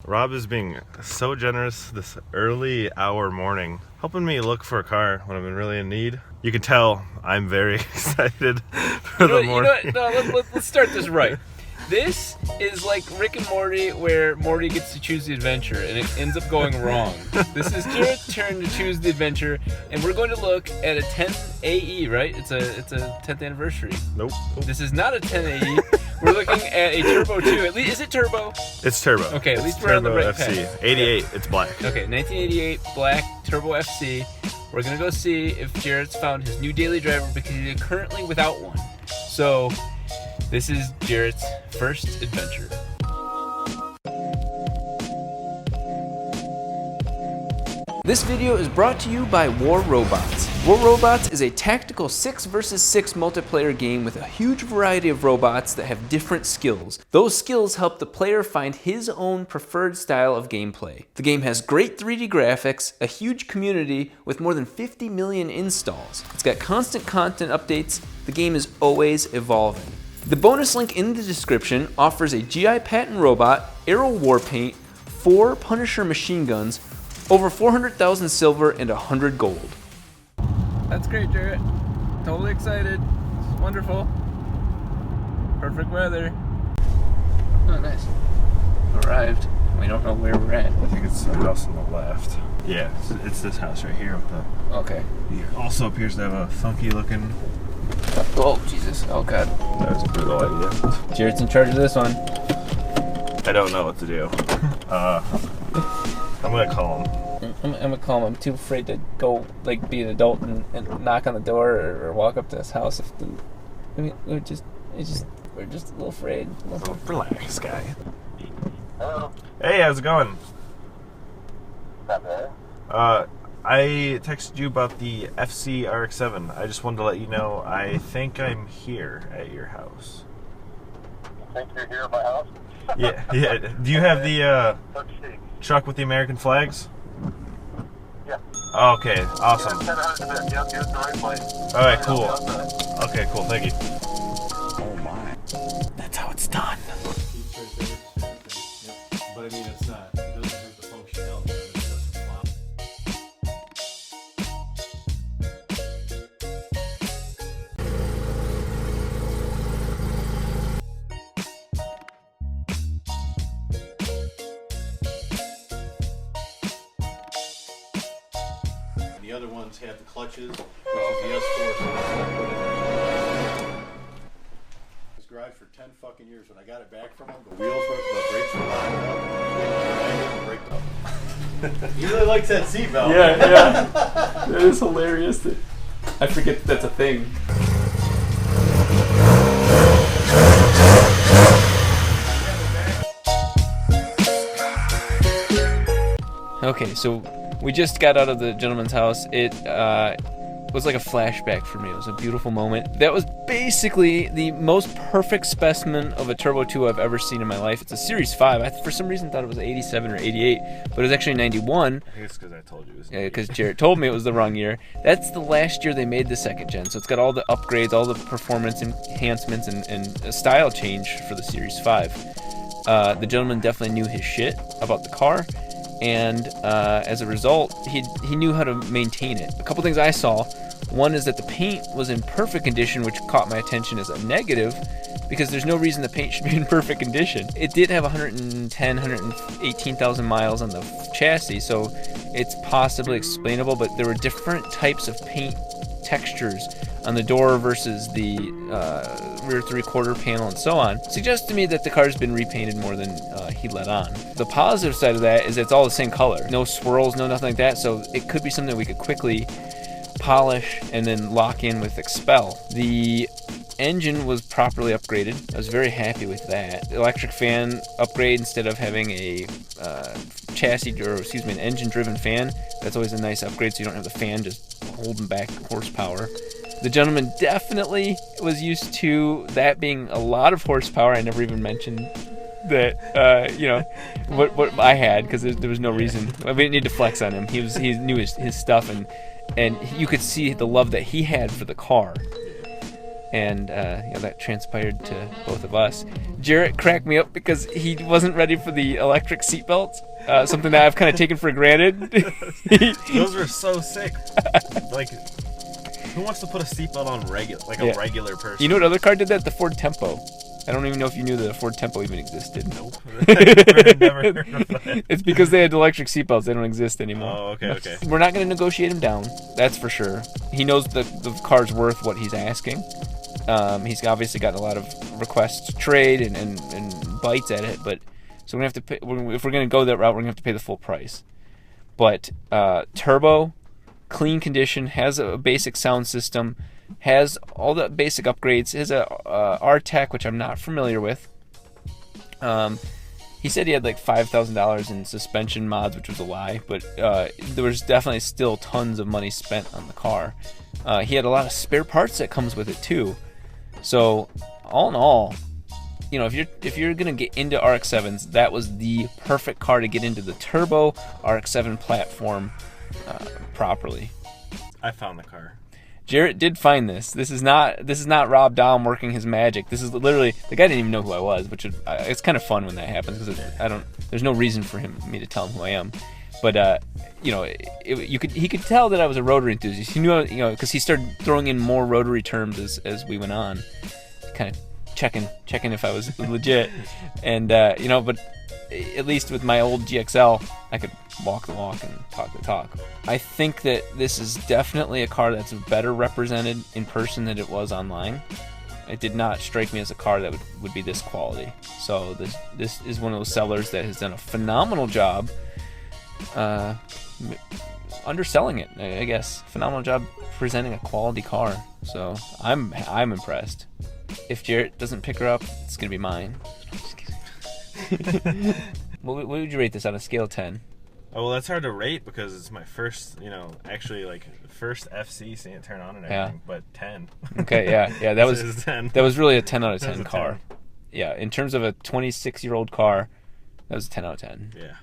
Rob is being so generous this early hour morning, helping me look for a car when I've been really in need. You can tell I'm very excited for the morning. Let's start this right. This is like Rick and Morty, where Morty gets to choose the adventure and it ends up going wrong. This is Jaret's turn to choose the adventure, and we're going to look at a 10 AE, right? It's a 10th anniversary. Nope. This is not a 10 AE. We're looking at a Turbo 2. At least, is it Turbo? It's Turbo. Okay, at least it's we're on the Turbo right FC. path. 88, it's black. Okay, 1988 black Turbo FC. We're gonna go see if Jaret's found his new daily driver because he's currently without one. So, this is Jaret's first adventure. This video is brought to you by War Robots. War Robots is a tactical 6 vs 6 multiplayer game with a huge variety of robots that have different skills. Those skills help the player find his own preferred style of gameplay. The game has great 3D graphics, a huge community with more than 50 million installs. It's got constant content updates. The game is always evolving. The bonus link in the description offers a GI patent robot, Aero war paint, 4 Punisher machine guns, over 400,000 silver, and 100 gold. That's great, Jaret. Totally excited. It's wonderful. Perfect weather. Oh, nice. Arrived. We don't know where we're at. I think it's the house on the left. Yeah, it's this house right here with the... Okay. It also appears to have a funky looking... Oh, Jesus. Oh, God. That was a brutal idea. Jaret's in charge of this one. I don't know what to do. I'm gonna call him. I'm gonna call him. I'm too afraid to go, like, be an adult and knock on the door or walk up to his house. We're just a little afraid. Relax, guy. Hello. Hey, how's it going? Not bad. I texted you about the FC RX-7. I just wanted to let you know I think I'm here at your house. You think you're here at my house? Yeah. Do you have the Let's see. truck with the American flags? Yeah. Okay, awesome. Yeah, 10 Yep, you're at the right place. All right, cool. Okay, cool. Thank you. Oh, my. That's how it's done. But I mean, it's not. It doesn't hurt the functionality. It doesn't flop. And the other ones have the clutches, which is the S4. This garage for 10 fucking years. When I got it back from him, the wheels were, the brakes were locked up, the braked up. He really likes that seatbelt. Yeah. That is hilarious. I forget that's a thing. Okay, so we just got out of the gentleman's house. It was like a flashback for me. It was a beautiful moment. That was basically the most perfect specimen of a Turbo 2 I've ever seen in my life. It's a Series 5. I, for some reason, thought it was 87 or 88, but it was actually 91. I think it's because I told you it was... Yeah, because Jaret told me it was the wrong year. That's the last year they made the second gen, so it's got all the upgrades, all the performance enhancements, and a style change for the Series 5. The gentleman definitely knew his shit about the car, and as a result, he knew how to maintain it. A couple things I saw. One is that the paint was in perfect condition, which caught my attention as a negative, because there's no reason the paint should be in perfect condition. It did have 118,000 miles on the chassis, so it's possibly explainable, but there were different types of paint textures on the door versus the rear three-quarter panel and so on. Suggests to me that the car's been repainted more than he let on. The positive side of that is it's all the same color. No swirls, no nothing like that, so it could be something we could quickly polish and then lock in with Expel. The engine was properly upgraded. I was very happy with that. The electric fan upgrade, instead of having a an engine-driven fan, that's always a nice upgrade, so you don't have the fan just holding back horsepower. The gentleman definitely was used to that being a lot of horsepower. I never even mentioned that, what I had, because there was no reason. I didn't need to flex on him. He knew his stuff, and you could see the love that he had for the car. And that transpired to both of us. Jaret cracked me up because he wasn't ready for the electric seatbelts, something that I've kind of taken for granted. Those were so sick. Like, who wants to put a seatbelt on a regular person? You know what other car did that? The Ford Tempo. I don't even know if you knew that the Ford Tempo even existed. Nope. Never heard of that. It's because they had electric seatbelts. They don't exist anymore. Oh, okay. We're not going to negotiate him down. That's for sure. He knows the car's worth what he's asking. He's obviously gotten a lot of requests to trade and bites at it, but so we're gonna have to pay, if we're gonna go that route, we're gonna have to pay the full price. But turbo, clean condition, has a basic sound system, has all the basic upgrades. Has a R-Tech, which I'm not familiar with. He said he had like $5,000 in suspension mods, which was a lie, but there was definitely still tons of money spent on the car. He had a lot of spare parts that comes with it too. So, all in all, if you're gonna get into RX-7s, that was the perfect car to get into the turbo RX-7 platform properly. I found the car. Jaret did find this. This is not Rob Dahm working his magic. This is literally, the guy didn't even know who I was, which is, it's kind of fun when that happens because there's no reason for me to tell him who I am. But he could tell that I was a rotary enthusiast. He knew, because he started throwing in more rotary terms as we went on, kind of checking if I was legit. And but at least with my old GXL, I could walk the walk and talk the talk. I think that this is definitely a car that's better represented in person than it was online. It did not strike me as a car that would be this quality. So this is one of those sellers that has done a phenomenal job underselling it, I guess. Phenomenal job presenting a quality car. So I'm impressed. If Jaret doesn't pick her up, it's gonna be mine. What would you rate this on a scale of 10? Oh, well, that's hard to rate because it's my first, actually first FC seeing it turn on and everything. But 10. Okay, yeah, that was 10. That was really a 10 out of 10 10. car. Yeah, in terms of a 26-year-old car, that was a 10 out of 10. Yeah.